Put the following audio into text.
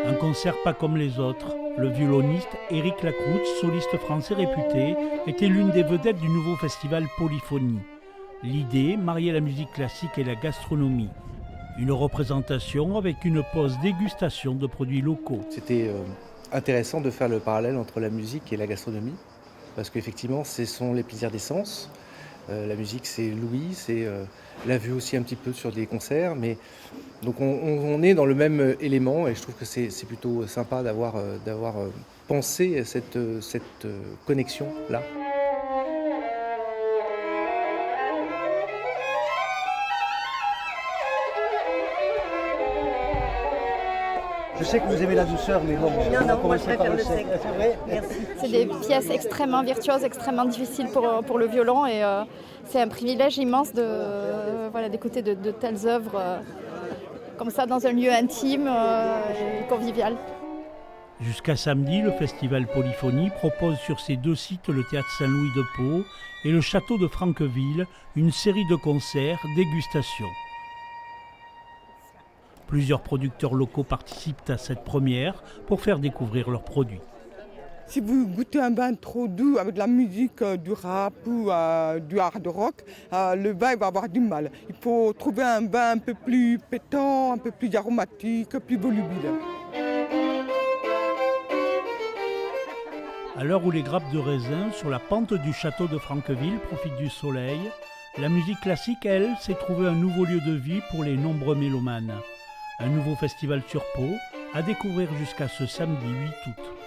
Un concert pas comme les autres. Le violoniste Éric Lacroute, soliste français réputé, était l'une des vedettes du nouveau festival Polyphonie. L'idée, marier la musique classique et la gastronomie. Une représentation avec une pause dégustation de produits locaux. C'était intéressant de faire le parallèle entre la musique et la gastronomie, parce qu'effectivement, ce sont les plaisirs des sens. La musique, c'est l'ouïe, c'est la vue aussi un petit peu sur des concerts, mais donc on est dans le même élément et je trouve que c'est plutôt sympa d'avoir pensé cette connexion-là. Je sais que vous aimez la douceur, mais bon, on va commencer par le sec. C'est vrai. Merci. C'est des pièces extrêmement virtuoses, extrêmement difficiles pour le violon et c'est un privilège immense d'écouter de telles œuvres comme ça dans un lieu intime et convivial. Jusqu'à samedi, le festival Polyphonie propose sur ses 2 sites, le théâtre Saint-Louis de Pau et le château de Franqueville, une série de concerts, dégustations. Plusieurs producteurs locaux participent à cette première pour faire découvrir leurs produits. Si vous goûtez un vin trop doux avec de la musique, du rap ou du hard rock, le vin va avoir du mal. Il faut trouver un vin un peu plus pétant, un peu plus aromatique, plus volubile. À l'heure où les grappes de raisin sur la pente du château de Franqueville profitent du soleil, la musique classique, elle, s'est trouvée un nouveau lieu de vie pour les nombreux mélomanes. Un nouveau festival sur Pau à découvrir jusqu'à ce samedi 8 août.